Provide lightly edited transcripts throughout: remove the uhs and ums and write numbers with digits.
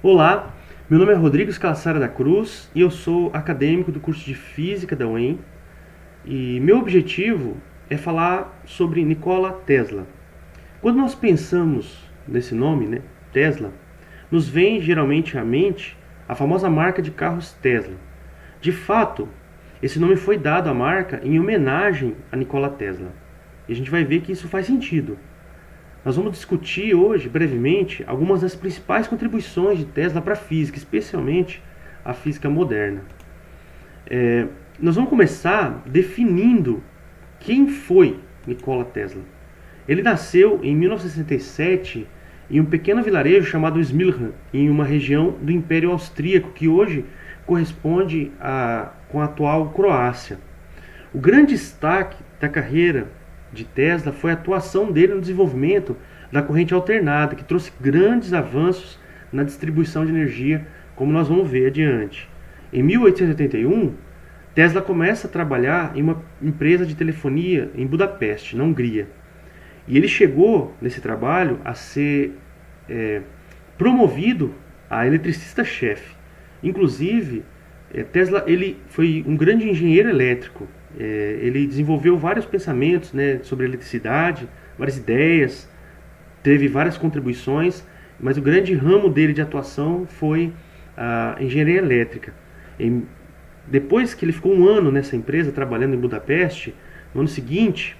Olá, meu nome é Rodrigo Scalassara da Cruz e eu sou acadêmico do curso de Física da UEM. E meu objetivo é falar sobre Nikola Tesla. Quando nós pensamos nesse nome, né, Tesla, nos vem geralmente à mente a famosa marca de carros Tesla. De fato, esse nome foi dado à marca em homenagem a Nikola Tesla. E a gente vai ver que isso faz sentido. Nós vamos discutir hoje, brevemente, algumas das principais contribuições de Tesla para a física, especialmente a física moderna. Nós vamos começar definindo quem foi Nikola Tesla. Ele nasceu em 1967 em um pequeno vilarejo chamado Smiljan, em uma região do Império Austríaco, que hoje corresponde com a atual Croácia. O grande destaque da carreira de Tesla foi a atuação dele no desenvolvimento da corrente alternada, que trouxe grandes avanços na distribuição de energia, como nós vamos ver adiante. Em 1881, Tesla começa a trabalhar em uma empresa de telefonia em Budapeste, na Hungria. E ele chegou nesse trabalho a ser promovido a eletricista-chefe. Inclusive, Tesla ele foi um grande engenheiro elétrico. Ele desenvolveu vários pensamentos, né, sobre eletricidade, várias ideias, teve várias contribuições, mas o grande ramo dele de atuação foi a engenharia elétrica. Depois que ele ficou um ano nessa empresa trabalhando em Budapeste, no ano seguinte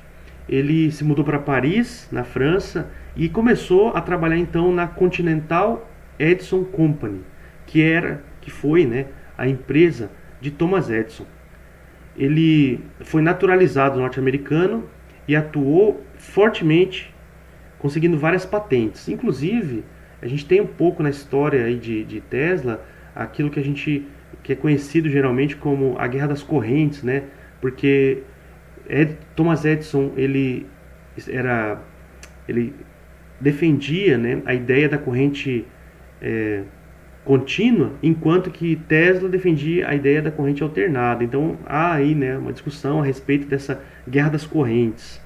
ele se mudou para Paris, na França, e começou a trabalhar então na Continental Edison Company, que foi, né, a empresa de Thomas Edison. Ele foi naturalizado norte-americano e atuou fortemente, conseguindo várias patentes. Inclusive, a gente tem um pouco na história aí de Tesla aquilo que é conhecido geralmente como a Guerra das Correntes, né? Porque Thomas Edison ele defendia, né, a ideia da corrente contínua, enquanto que Tesla defendia a ideia da corrente alternada. Então há aí, né, uma discussão a respeito dessa guerra das correntes.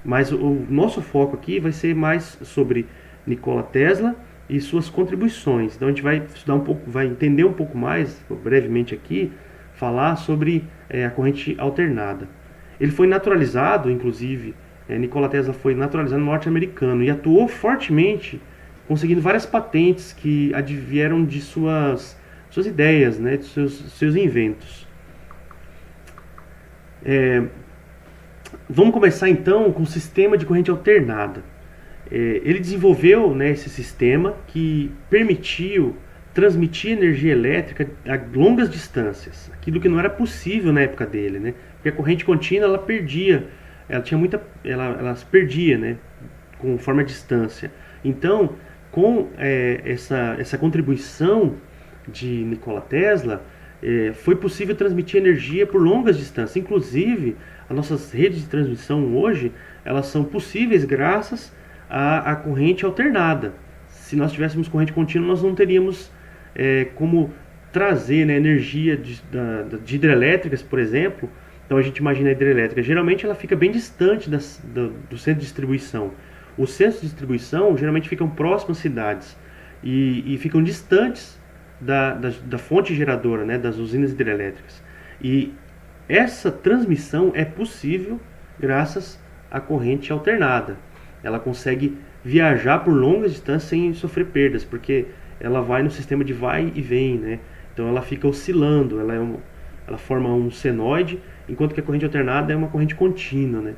Mas o nosso foco aqui vai ser mais sobre Nikola Tesla e suas contribuições. Então a gente vai estudar um pouco, vai entender um pouco mais, brevemente aqui, falar sobre a corrente alternada. Ele foi naturalizado, inclusive, Nikola Tesla foi naturalizado norte-americano e atuou fortemente, conseguindo várias patentes que advieram de suas ideias, né, de seus inventos. Vamos começar então com o sistema de corrente alternada. Ele desenvolveu, né, esse sistema que permitiu transmitir energia elétrica a longas distâncias, aquilo que não era possível na época dele, né? Porque a corrente contínua ela se perdia, né, conforme a distância. Então, com essa contribuição de Nikola Tesla, foi possível transmitir energia por longas distâncias. Inclusive, as nossas redes de transmissão hoje, elas são possíveis graças à corrente alternada. Se nós tivéssemos corrente contínua, nós não teríamos como trazer, né, energia de hidrelétricas, por exemplo. Então a gente imagina a hidrelétrica, geralmente ela fica bem distante do centro de distribuição. Os centros de distribuição geralmente ficam próximos às cidades e ficam distantes da fonte geradora, né, das usinas hidrelétricas. E essa transmissão é possível graças à corrente alternada. Ela consegue viajar por longas distâncias sem sofrer perdas, porque ela vai no sistema de vai e vem, né? Então ela fica oscilando, ela forma um senoide, enquanto que a corrente alternada é uma corrente contínua, né?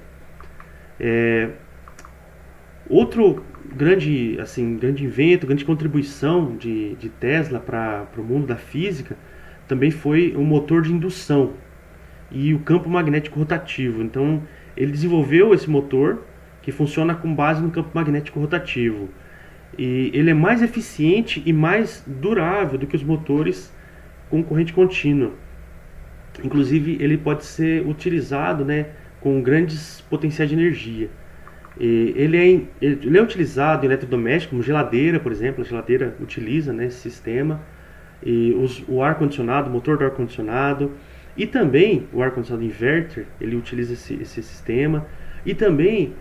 Outro grande invento, grande contribuição de Tesla para o mundo da física também foi o motor de indução e o campo magnético rotativo. Então ele desenvolveu esse motor que funciona com base no campo magnético rotativo. E ele é mais eficiente e mais durável do que os motores com corrente contínua. Inclusive, ele pode ser utilizado, né, com grandes potenciais de energia. Ele é utilizado em eletrodomésticos, como geladeira, por exemplo. A geladeira utiliza, né, esse sistema. O ar-condicionado, o motor do ar-condicionado. E também o ar-condicionado inverter, ele utiliza esse sistema. E também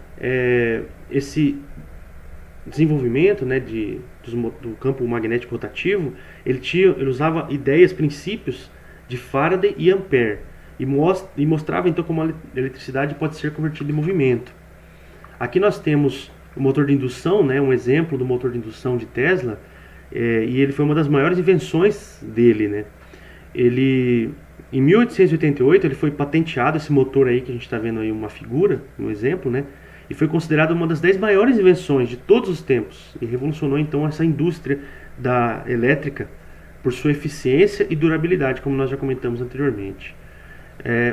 desenvolvimento, né, do campo magnético rotativo, ele usava ideias, princípios de Faraday e Ampère e mostrava então como a eletricidade pode ser convertida em movimento. Aqui nós temos o motor de indução, né, um exemplo do motor de indução de Tesla, e ele foi uma das maiores invenções dele, né? Em 1888 ele foi patenteado, esse motor aí que a gente está vendo aí uma figura, um exemplo, né? E foi considerado uma das 10 maiores invenções de todos os tempos e revolucionou então essa indústria da elétrica por sua eficiência e durabilidade, como nós já comentamos anteriormente.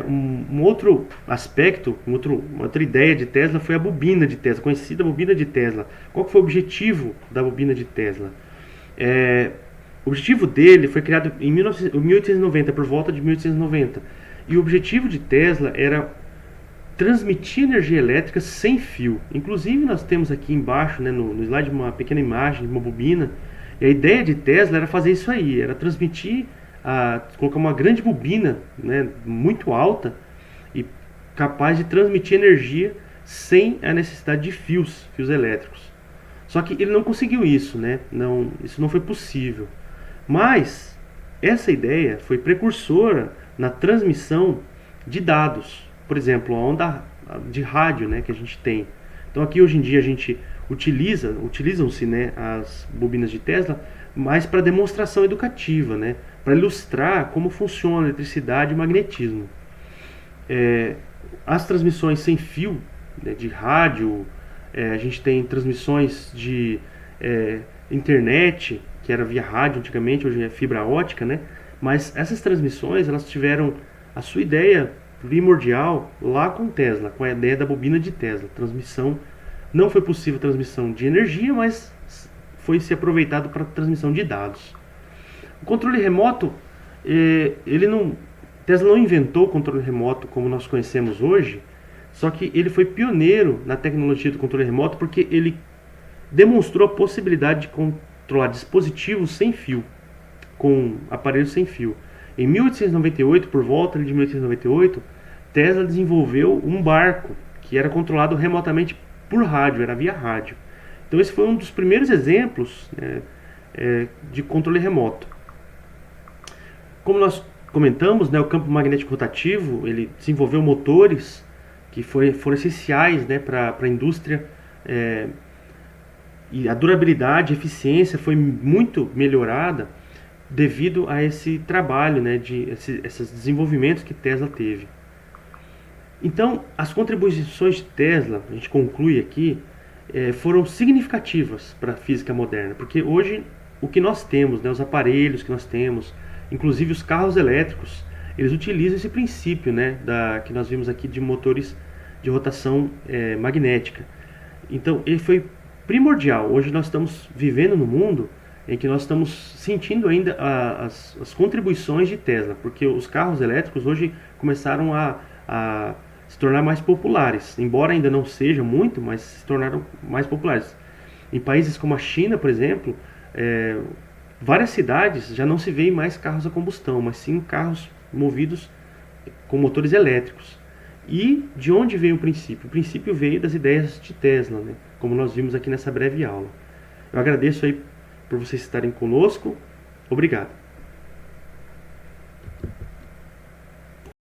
Um outro aspecto, uma outra ideia de Tesla foi a bobina de Tesla, conhecida bobina de Tesla. Qual que foi o objetivo da bobina de Tesla? O objetivo dele foi criado em 1890, por volta de 1890. E o objetivo de Tesla era transmitir energia elétrica sem fio. Inclusive nós temos aqui embaixo, né, no slide, uma pequena imagem de uma bobina. E a ideia de Tesla era fazer isso aí, era transmitir, colocar uma grande bobina, né, muito alta e capaz de transmitir energia sem a necessidade de fios elétricos. Só que ele não conseguiu isso, né? Isso não foi possível. Mas essa ideia foi precursora na transmissão de dados. Por exemplo, a onda de rádio, né, que a gente tem. Então aqui hoje em dia a gente utilizam-se, né, as bobinas de Tesla, mais para demonstração educativa, né, para ilustrar como funciona a eletricidade e o magnetismo. As transmissões sem fio, né, de rádio, a gente tem transmissões de internet, que era via rádio antigamente, hoje é fibra ótica, né? Mas essas transmissões, elas tiveram a sua ideia primordial lá com Tesla, com a ideia da bobina de Tesla. Transmissão, não foi possível transmissão de energia, mas foi se aproveitado para transmissão de dados. O controle remoto, Tesla não inventou o controle remoto como nós conhecemos hoje, só que ele foi pioneiro na tecnologia do controle remoto porque ele demonstrou a possibilidade de controlar dispositivos sem fio, com aparelhos sem fio. Em 1898, por volta de 1898, Tesla desenvolveu um barco que era controlado remotamente por rádio, era via rádio. Então esse foi um dos primeiros exemplos, né, de controle remoto. Como nós comentamos, né, o campo magnético rotativo, ele desenvolveu motores que foram essenciais, né, para a indústria, e a durabilidade, a eficiência foi muito melhorada devido a esse trabalho, né, esses desenvolvimentos que Tesla teve. Então, as contribuições de Tesla, a gente conclui aqui, foram significativas para a física moderna, porque hoje o que nós temos, né, os aparelhos que nós temos, inclusive os carros elétricos, eles utilizam esse princípio, né, que nós vimos aqui de motores de rotação magnética. Então, ele foi primordial. Hoje nós estamos vivendo num mundo em que nós estamos sentindo ainda as contribuições de Tesla, porque os carros elétricos hoje começaram a se tornar mais populares, embora ainda não sejam muito, mas se tornaram mais populares. Em países como a China, por exemplo, várias cidades já não se veem mais carros a combustão, mas sim carros movidos com motores elétricos. E de onde veio o princípio? O princípio veio das ideias de Tesla, né? Como nós vimos aqui nessa breve aula. Eu agradeço aí por vocês estarem conosco. Obrigado.